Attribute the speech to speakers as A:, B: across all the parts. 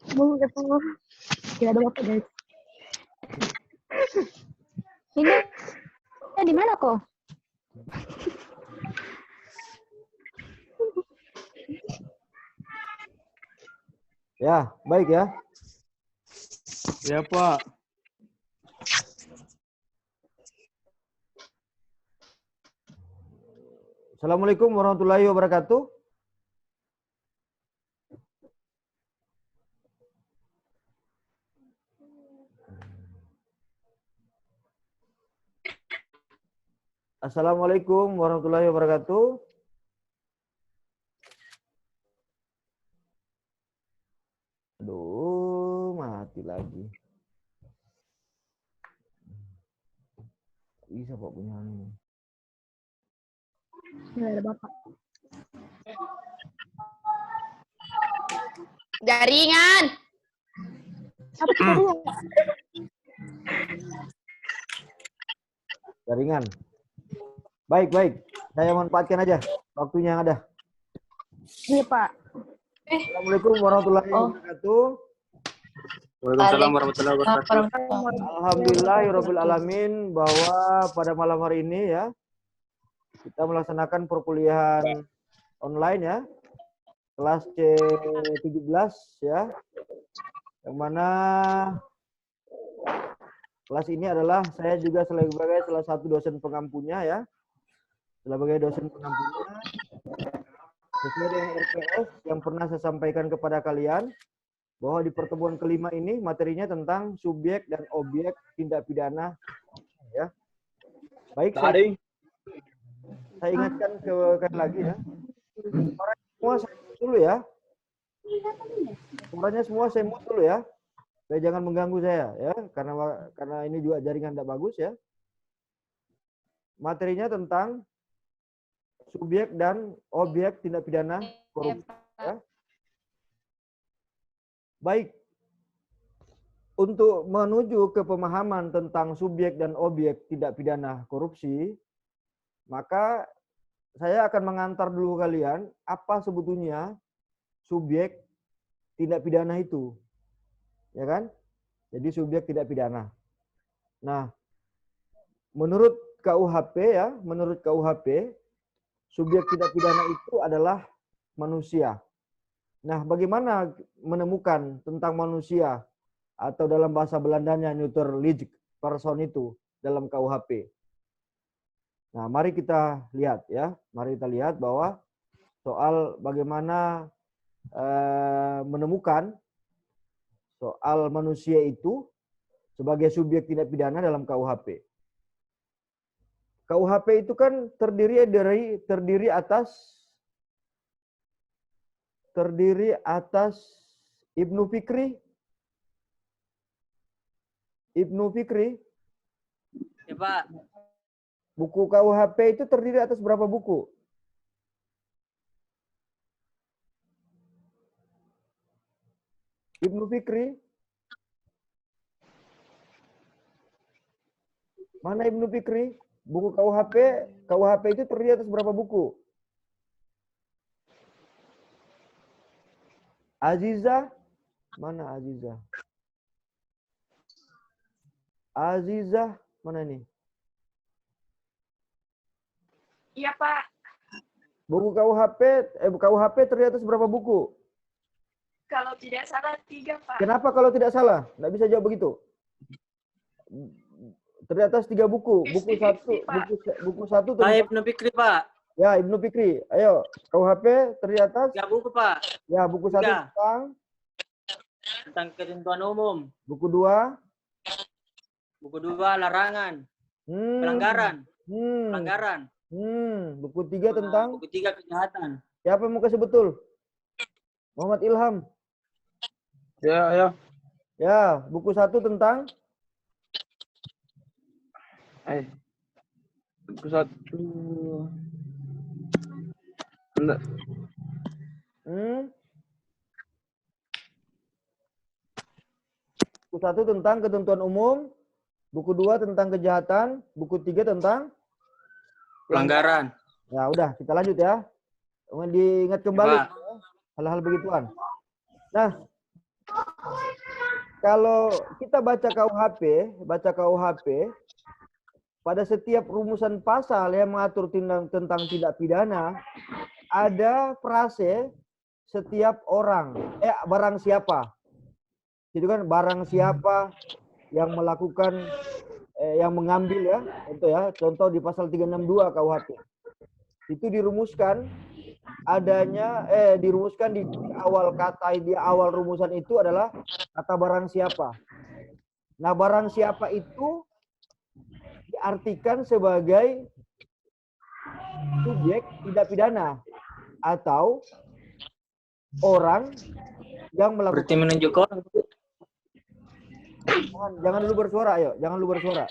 A: Belum ketemu. Tidak ada bapak guys. Ini di mana kok?
B: Ya, baik ya.
C: Ya, Pak.
B: Assalamualaikum warahmatullahi wabarakatuh. Assalamualaikum warahmatullahi wabarakatuh. Aduh, mati lagi. Bisa Pak punya ini.
A: Tidak ada bapak.
D: Jaringan.
A: Apa jaringan?
B: Jaringan. Baik, baik. Saya manfaatkan aja waktunya yang ada.
A: Iya Pak.
B: Assalamualaikum warahmatullahi wabarakatuh.
C: Waalaikumsalam warahmatullahi wabarakatuh.
B: Alhamdulillahirabbil alamin bahwa pada malam hari ini ya kita melaksanakan perkuliahan online ya. Kelas C17 ya. Yang mana kelas ini adalah saya juga sebagai salah satu dosen pengampunya ya. Sebagai dosen pengampunya sesuai dengan RPS yang pernah saya sampaikan kepada kalian bahwa di pertemuan kelima ini materinya tentang subjek dan objek tindak pidana ya. Baik, saya ingatkan ke kalian lagi ya. Suaranya semua saya mute dulu ya. Suaranya semua saya mute dulu ya. Supaya jangan mengganggu saya ya, karena ini juga jaringan tidak bagus ya. Materinya tentang subjek dan objek tindak pidana korupsi ya. Baik, untuk menuju ke pemahaman tentang subjek dan objek tindak pidana korupsi, maka saya akan mengantar dulu kalian apa sebetulnya subjek tindak pidana itu. Ya kan? Jadi subjek tindak pidana. Nah, menurut KUHP ya, menurut KUHP, subjek tindak pidana itu adalah manusia. Nah, bagaimana menemukan tentang manusia atau dalam bahasa Belandanya Natuurlijke Persoon itu dalam KUHP? Nah, mari kita lihat ya. Mari kita lihat bahwa soal bagaimana menemukan soal manusia itu sebagai subjek tindak pidana dalam KUHP. KUHP itu kan terdiri atas Ibnu Fikri. Ibnu Fikri.
E: Ya, Pak.
B: Buku KUHP itu terdiri atas berapa buku? Ibnu Fikri. Mana Ibnu Fikri? Buku KUHP itu terdiri atas berapa buku? Aziza, mana Aziza? Aziza, mana ini?
D: Iya, Pak.
B: Buku KUHP terdiri atas berapa buku?
D: Kalau tidak salah 3, Pak.
B: Kenapa kalau tidak salah? Nggak bisa jawab begitu. Terdiri atas 3 buku. Buku satu tentang
E: Ibnu Fikri, Pak.
B: Ya, Ibnu Fikri. Ayo, KUHP terdiri atas
E: 3 buku, Pak.
B: Ya, buku 1
E: tentang ketentuan umum.
B: Buku 2
E: larangan. Pelanggaran. Pelanggaran.
B: Buku 3 tentang
E: Buku 3 kejahatan.
B: Siapa yang mau kasih betul? Muhammad Ilham.
C: Ya.
B: Ya, buku 1 tentang
C: Buku 1. Enggak.
B: Buku 1 tentang ketentuan umum, buku 2 tentang kejahatan, buku 3 tentang
E: Pelanggaran.
B: Ya, udah, kita lanjut ya. Diingat kembali
E: Ya,
B: hal-hal begituan. Nah, kalau kita baca KUHP, pada setiap rumusan pasal yang mengatur tentang tindak pidana, ada frase setiap orang, barang siapa. Itu kan barang siapa yang melakukan, yang mengambil ya, contoh di pasal 362 KUHP. Itu dirumuskan dirumuskan di awal kata, di awal rumusan itu adalah kata barang siapa. Nah, barang siapa itu diartikan sebagai subjek tindak pidana atau orang yang melakukan.
E: Berarti menunjuk orang.
B: Jangan dulu bersuara, ayo. Jangan dulu bersuara.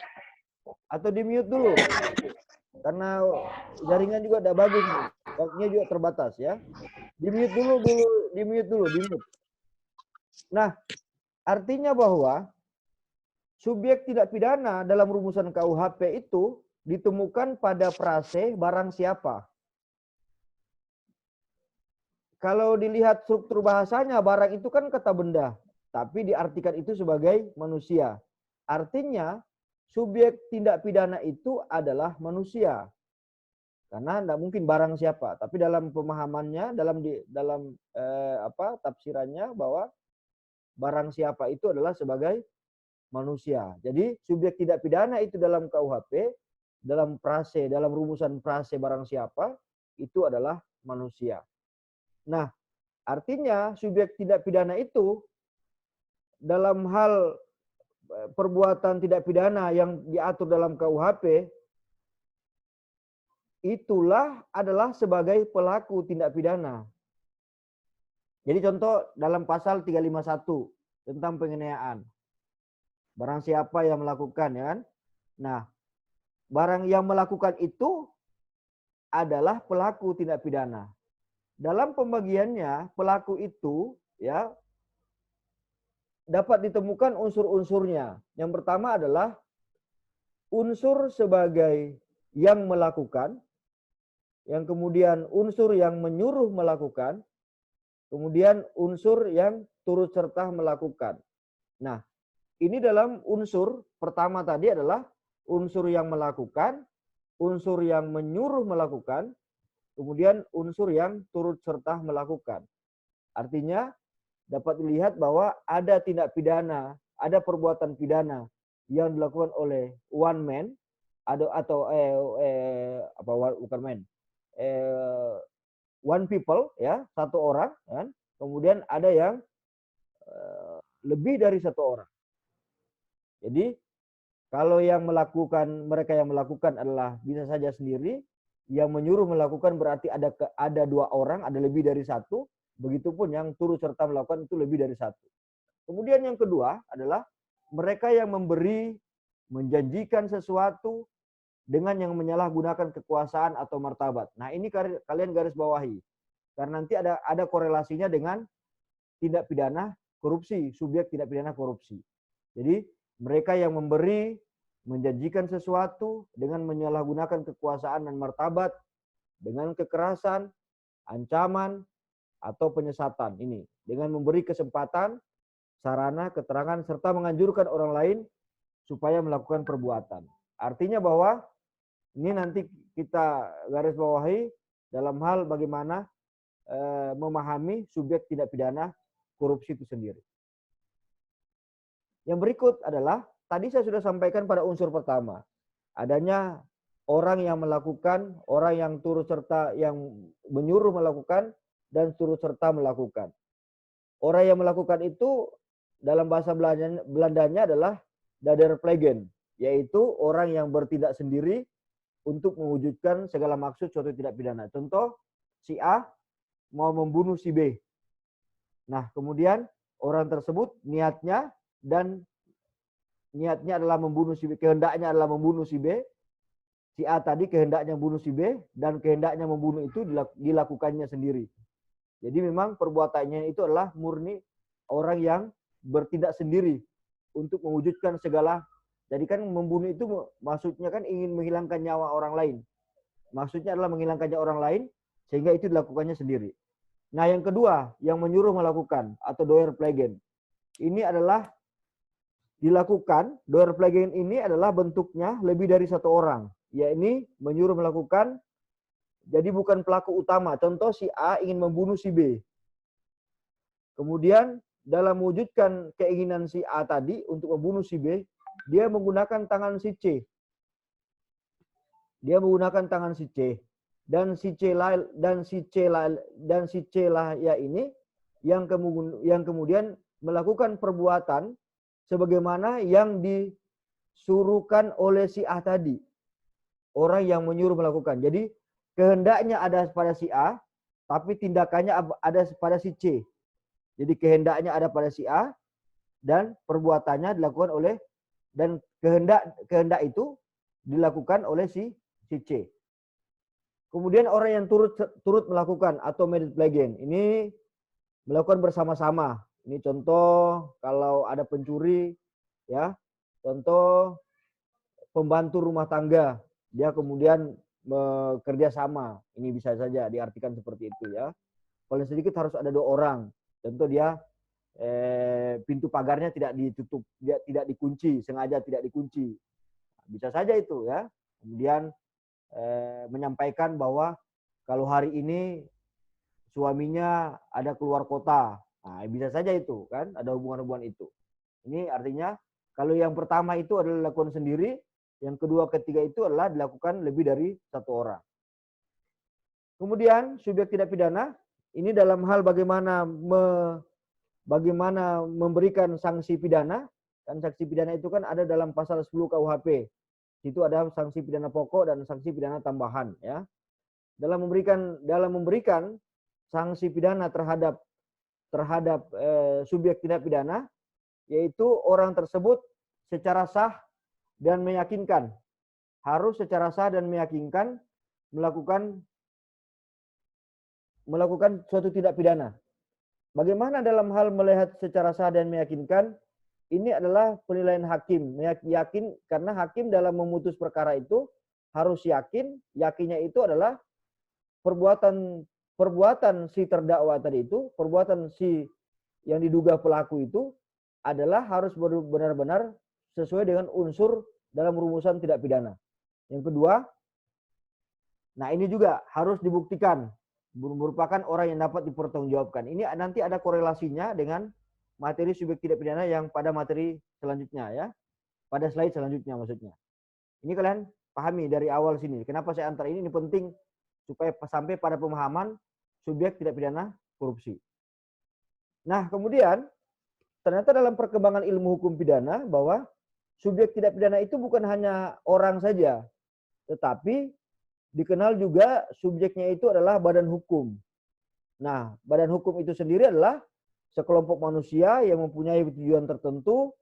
B: Atau di mute dulu. Karena jaringan juga tidak bagus. Waktunya juga terbatas ya. Di mute dulu. Nah, artinya bahwa subjek tindak pidana dalam rumusan KUHP itu ditemukan pada frase barang siapa. Kalau dilihat struktur bahasanya, barang itu kan kata benda, tapi diartikan itu sebagai manusia. Artinya, subjek tindak pidana itu adalah manusia. Karena tidak mungkin barang siapa, tapi dalam pemahamannya, dalam tafsirannya bahwa barang siapa itu adalah sebagai manusia. Jadi subjek tindak pidana itu dalam KUHP, dalam rumusan frase barang siapa itu adalah manusia. Nah, artinya subjek tindak pidana itu dalam hal perbuatan tindak pidana yang diatur dalam KUHP itulah adalah sebagai pelaku tindak pidana. Jadi contoh dalam pasal 351 tentang penganiayaan. Barang siapa yang melakukan, ya kan? Nah, barang yang melakukan itu adalah pelaku tindak pidana. Dalam pembagiannya, pelaku itu ya dapat ditemukan unsur-unsurnya. Yang pertama adalah unsur sebagai yang melakukan, yang kemudian unsur yang menyuruh melakukan, kemudian unsur yang turut serta melakukan. Nah, ini dalam unsur pertama tadi adalah unsur yang melakukan, unsur yang menyuruh melakukan, kemudian unsur yang turut serta melakukan. Artinya dapat dilihat bahwa ada tindak pidana, ada perbuatan pidana yang dilakukan oleh one man one people ya, satu orang, kan? Kemudian ada yang lebih dari satu orang. Jadi kalau mereka yang melakukan adalah bisa saja sendiri, yang menyuruh melakukan berarti ada dua orang, ada lebih dari satu, begitupun yang turut serta melakukan itu lebih dari satu. Kemudian yang kedua adalah mereka yang memberi, menjanjikan sesuatu dengan yang menyalahgunakan kekuasaan atau martabat. Nah, ini kalian garis bawahi. Karena nanti ada korelasinya dengan tindak pidana korupsi, subjek tindak pidana korupsi. Jadi, mereka yang memberi, menjanjikan sesuatu dengan menyalahgunakan kekuasaan dan martabat, dengan kekerasan, ancaman, atau penyesatan. Ini dengan memberi kesempatan, sarana, keterangan, serta menganjurkan orang lain supaya melakukan perbuatan. Artinya bahwa ini nanti kita garis bawahi dalam hal bagaimana memahami subjek tindak pidana korupsi itu sendiri. Yang berikut adalah, tadi saya sudah sampaikan pada unsur pertama. Adanya orang yang melakukan, orang yang turut serta, yang menyuruh melakukan, dan turut serta melakukan. Orang yang melakukan itu dalam bahasa Belandanya adalah daderplegen, yaitu orang yang bertindak sendiri untuk mewujudkan segala maksud suatu tindak pidana. Contoh, si A mau membunuh si B. Nah, kemudian orang tersebut niatnya adalah membunuh si B, kehendaknya adalah membunuh si B. Si A tadi kehendaknya membunuh si B, dan kehendaknya membunuh itu dilakukannya sendiri. Jadi memang perbuatannya itu adalah murni orang yang bertindak sendiri untuk mewujudkan segala. Jadi kan membunuh itu maksudnya kan ingin menghilangkan nyawa orang lain. Maksudnya adalah menghilangkan nyawa orang lain sehingga itu dilakukannya sendiri. Nah, yang kedua, yang menyuruh melakukan atau doerplegen. Ini adalah dilakukan, Doerplegien ini adalah bentuknya lebih dari satu orang, yakni menyuruh melakukan. Jadi bukan pelaku utama. Contoh si A ingin membunuh si B. Kemudian dalam mewujudkan keinginan si A tadi untuk membunuh si B, dia menggunakan tangan si C. Dia menggunakan tangan si C. Dan si C lah ya ini yang kemudian melakukan perbuatan sebagaimana yang disuruhkan oleh si A tadi. Orang yang menyuruh melakukan. Jadi kehendaknya ada pada si A, tapi tindakannya ada pada si C. Jadi kehendaknya ada pada si A dan perbuatannya dilakukan oleh, dan kehendak itu dilakukan oleh si C. Kemudian orang yang turut melakukan atau Medplegien ini melakukan bersama-sama. Ini contoh kalau ada pencuri, ya, contoh pembantu rumah tangga, dia kemudian bekerja sama. Ini bisa saja diartikan seperti itu, ya. Paling sedikit harus ada 2 orang. Contoh dia pintu pagarnya tidak ditutup, dia tidak dikunci, sengaja tidak dikunci. Bisa saja itu, ya. Kemudian menyampaikan bahwa kalau hari ini suaminya ada keluar kota. Nah, bisa saja itu, kan, ada hubungan-hubungan itu. Ini artinya kalau yang pertama itu adalah dilakukan sendiri, yang kedua, ketiga itu adalah dilakukan lebih dari 1 orang. Kemudian subjek tindak pidana ini dalam hal bagaimana memberikan sanksi pidana. Kan sanksi pidana itu kan ada dalam pasal 10 KUHP. Itu ada sanksi pidana pokok dan sanksi pidana tambahan, ya. Dalam memberikan sanksi pidana terhadap subjek tindak pidana, yaitu orang tersebut secara sah dan meyakinkan, harus secara sah dan meyakinkan melakukan suatu tindak pidana. Bagaimana dalam hal melihat secara sah dan meyakinkan? Ini adalah penilaian hakim. Yakin karena hakim dalam memutus perkara itu harus yakin. Yakinnya itu adalah perbuatan si terdakwa tadi itu, perbuatan si yang diduga pelaku itu adalah harus benar-benar sesuai dengan unsur dalam rumusan tindak pidana. Yang kedua, nah ini juga harus dibuktikan merupakan orang yang dapat dipertanggungjawabkan. Ini nanti ada korelasinya dengan materi subjek tindak pidana yang pada materi selanjutnya, ya. Pada slide selanjutnya maksudnya. Ini kalian pahami dari awal sini. Kenapa saya antar ini penting supaya sampai pada pemahaman subjek tindak pidana korupsi. Nah, kemudian ternyata dalam perkembangan ilmu hukum pidana bahwa subjek tindak pidana itu bukan hanya orang saja, tetapi dikenal juga subjeknya itu adalah badan hukum. Nah, badan hukum itu sendiri adalah sekelompok manusia yang mempunyai tujuan tertentu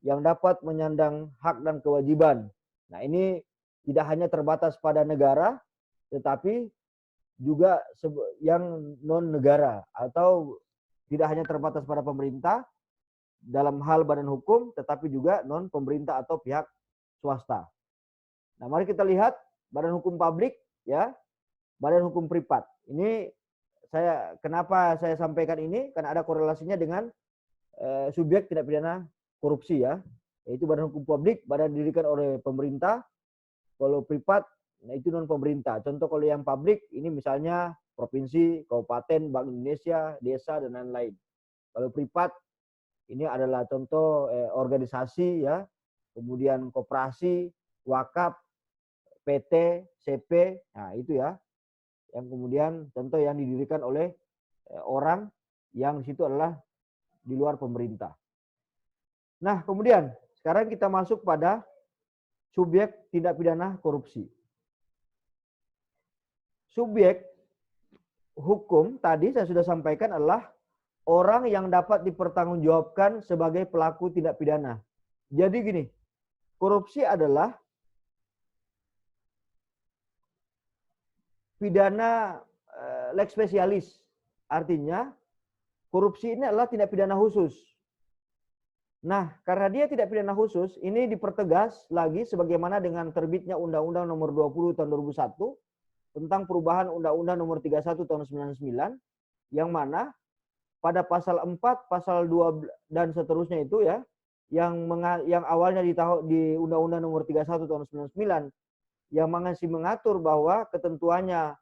B: yang dapat menyandang hak dan kewajiban. Nah, ini tidak hanya terbatas pada negara, tetapi juga yang non-negara, atau tidak hanya terbatas pada pemerintah dalam hal badan hukum, tetapi juga non-pemerintah atau pihak swasta. Nah, mari kita lihat badan hukum publik, ya, badan hukum privat. Ini kenapa saya sampaikan ini? Karena ada korelasinya dengan subjek tindak pidana korupsi, ya. Yaitu badan hukum publik, badan didirikan oleh pemerintah. Kalau privat, nah itu non pemerintah. Contoh kalau yang publik ini misalnya provinsi, kabupaten, Bank Indonesia, desa dan lain-lain. Kalau privat ini adalah contoh organisasi, ya. Kemudian koperasi, wakaf, PT, CP. Nah, itu, ya. Yang kemudian contoh yang didirikan oleh orang yang di situ adalah di luar pemerintah. Nah, kemudian sekarang kita masuk pada subjek tindak pidana korupsi. Subjek hukum tadi saya sudah sampaikan adalah orang yang dapat dipertanggungjawabkan sebagai pelaku tindak pidana. Jadi gini, korupsi adalah pidana lex specialis. Artinya korupsi ini adalah tindak pidana khusus. Nah, karena dia tidak pidana khusus, ini dipertegas lagi sebagaimana dengan terbitnya Undang-Undang Nomor 20 Tahun 2001 tentang perubahan Undang-Undang Nomor 31 Tahun 99, yang mana pada pasal 4, pasal 2 dan seterusnya itu, ya, yang awalnya di Undang-Undang Nomor 31 tahun 99 yang masih mengatur bahwa ketentuannya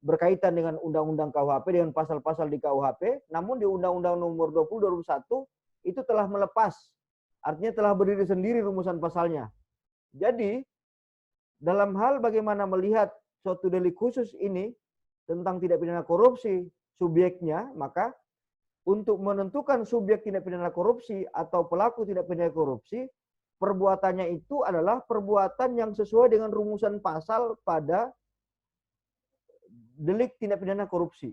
B: berkaitan dengan Undang-Undang KUHP dengan pasal-pasal di KUHP, namun di Undang-Undang Nomor 20 2001 itu telah melepas, artinya telah berdiri sendiri rumusan pasalnya. Jadi dalam hal bagaimana melihat suatu delik khusus ini tentang tindak pidana korupsi subjeknya, maka untuk menentukan subjek tindak pidana korupsi atau pelaku tindak pidana korupsi, perbuatannya itu adalah perbuatan yang sesuai dengan rumusan pasal pada delik tindak pidana korupsi.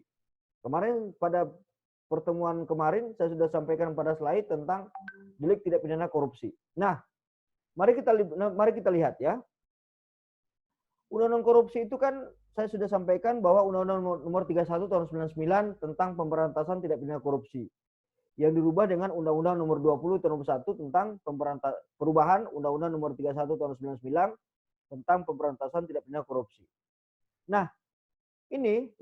B: Kemarin pada pertemuan kemarin saya sudah sampaikan pada slide tentang delik tindak pidana korupsi. Nah, mari kita lihat ya. Undang-undang korupsi itu kan saya sudah sampaikan bahwa Undang-Undang Nomor 31 tahun 99 tentang pemberantasan tindak pidana korupsi yang dirubah dengan Undang-Undang Nomor 20 tahun 2001 tentang perubahan Undang-Undang Nomor 31 tahun 99 tentang pemberantasan tindak pidana korupsi. Nah, ini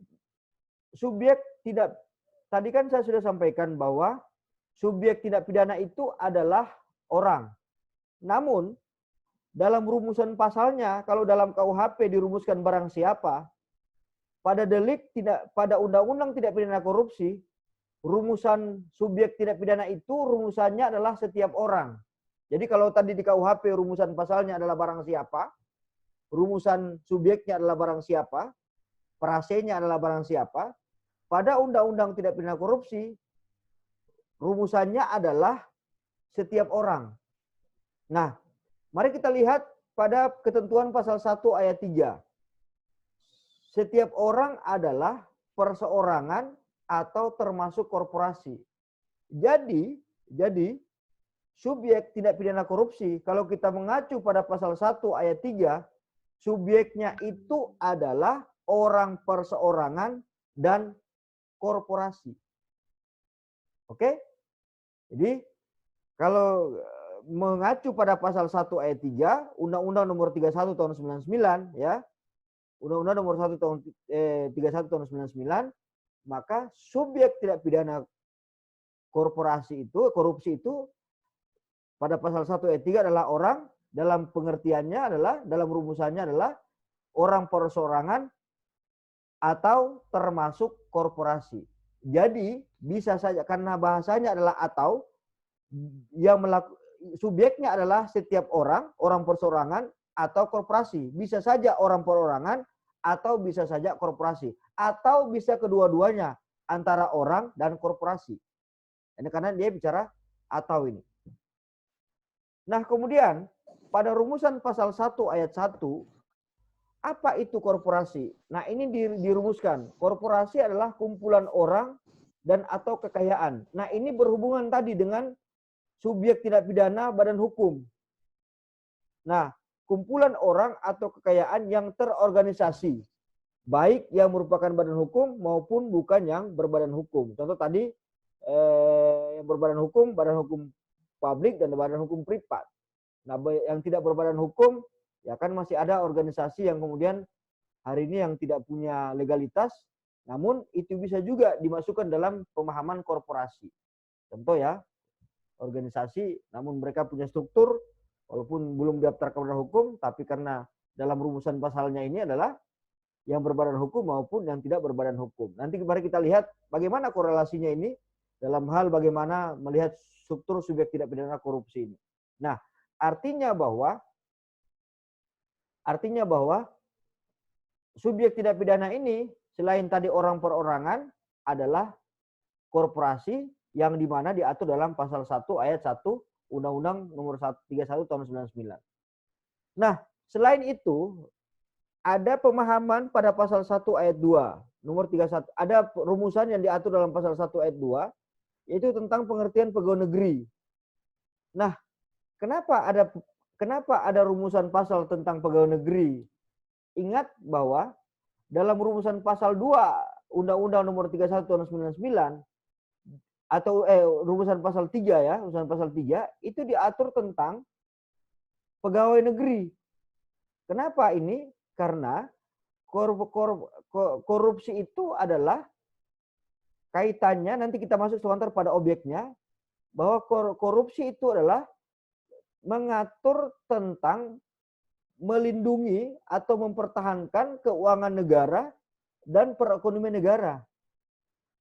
B: subjek tidak, tadi kan saya sudah sampaikan bahwa subjek tindak pidana itu adalah orang. Namun dalam rumusan pasalnya, kalau dalam KUHP dirumuskan barang siapa, pada undang-undang tidak pidana korupsi, rumusan subjek tidak pidana itu rumusannya adalah setiap orang. Jadi kalau tadi di KUHP rumusan pasalnya adalah barang siapa, rumusan subjeknya adalah barang siapa, perasenya adalah barang siapa, pada undang-undang tidak pidana korupsi, rumusannya adalah setiap orang. Nah, mari kita lihat pada ketentuan pasal 1 ayat 3. Setiap orang adalah perseorangan atau termasuk korporasi. Jadi subjek tindak pidana korupsi, kalau kita mengacu pada pasal 1 ayat 3, subjeknya itu adalah orang perseorangan dan korporasi. Oke? Jadi kalau mengacu pada pasal 1 ayat 3 Undang-Undang Nomor 31 tahun 99 ya. Undang-Undang Nomor 1 tahun 31 tahun 99, maka subjek tidak pidana korporasi itu, korupsi itu pada pasal 1 ayat 3 adalah orang, dalam pengertiannya adalah, dalam rumusannya adalah orang perseorangan atau termasuk korporasi. Jadi bisa saja karena bahasanya adalah atau, yang subjeknya adalah setiap orang, orang perseorangan atau korporasi. Bisa saja orang perorangan atau bisa saja korporasi. Atau bisa kedua-duanya antara orang dan korporasi. Ini karena dia bicara atau ini. Nah kemudian pada rumusan pasal 1 ayat 1, apa itu korporasi? Nah ini dirumuskan. Korporasi adalah kumpulan orang dan atau kekayaan. Nah ini berhubungan tadi dengan subjek tidak pidana badan hukum. Nah, kumpulan orang atau kekayaan yang terorganisasi. Baik yang merupakan badan hukum maupun bukan yang berbadan hukum. Contoh tadi yang berbadan hukum publik dan badan hukum privat. Nah, yang tidak berbadan hukum, ya kan masih ada organisasi yang kemudian hari ini yang tidak punya legalitas, namun itu bisa juga dimasukkan dalam pemahaman korporasi. Contoh ya, organisasi namun mereka punya struktur walaupun belum daftar ke badan hukum, tapi karena dalam rumusan pasalnya ini adalah yang berbadan hukum maupun yang tidak berbadan hukum. Nanti mari kita lihat bagaimana korelasinya ini dalam hal bagaimana melihat struktur subjek tidak pidana korupsi ini. Nah, artinya bahwa subjek tidak pidana ini selain tadi orang perorangan adalah korporasi yang dimana diatur dalam pasal 1 ayat 1 Undang-Undang Nomor 31 tahun 99. Nah, selain itu ada pemahaman pada pasal 1 ayat 2 Nomor 31. Ada rumusan yang diatur dalam pasal 1 ayat 2 yaitu tentang pengertian pegawai negeri. Nah, kenapa ada rumusan pasal tentang pegawai negeri? Ingat bahwa dalam rumusan pasal 2 Undang-Undang Nomor 31 tahun 99 atau rumusan pasal 3 ya, rumusan pasal 3 itu diatur tentang pegawai negeri. Kenapa ini? Karena korupsi itu adalah kaitannya, nanti kita masuk sebentar pada objeknya, bahwa korupsi itu adalah mengatur tentang melindungi atau mempertahankan keuangan negara dan perekonomian negara.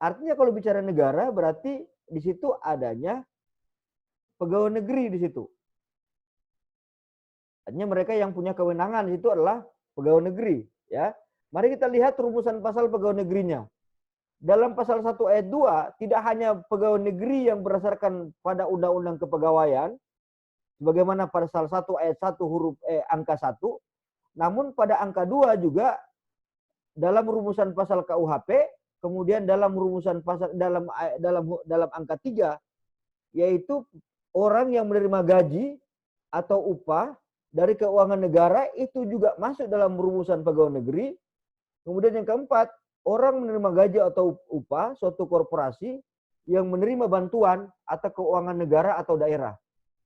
B: Artinya kalau bicara negara berarti di situ adanya pegawai negeri di situ. Artinya mereka yang punya kewenangan itu adalah pegawai negeri, ya. Mari kita lihat rumusan pasal pegawai negerinya. Dalam pasal 1 ayat 2 tidak hanya pegawai negeri yang berdasarkan pada undang-undang kepegawaian sebagaimana pasal 1 ayat 1 huruf angka 1, namun pada angka 2 juga dalam rumusan pasal KUHP, kemudian dalam rumusan pasal dalam angka 3 yaitu orang yang menerima gaji atau upah dari keuangan negara itu juga masuk dalam rumusan pegawai negeri. Kemudian yang keempat, orang menerima gaji atau upah suatu korporasi yang menerima bantuan atau keuangan negara atau daerah.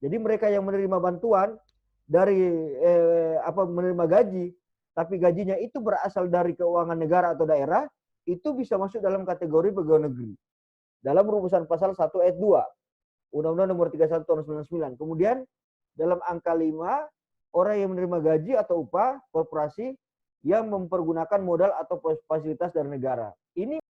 B: Jadi mereka yang menerima bantuan dari menerima gaji, tapi gajinya itu berasal dari keuangan negara atau daerah, itu bisa masuk dalam kategori pegawai negeri. Dalam rumusan pasal 1 ayat 2, Undang-Undang Nomor 31 Tahun 99. Kemudian dalam angka 5, orang yang menerima gaji atau upah korporasi yang mempergunakan modal atau fasilitas dari negara. Ini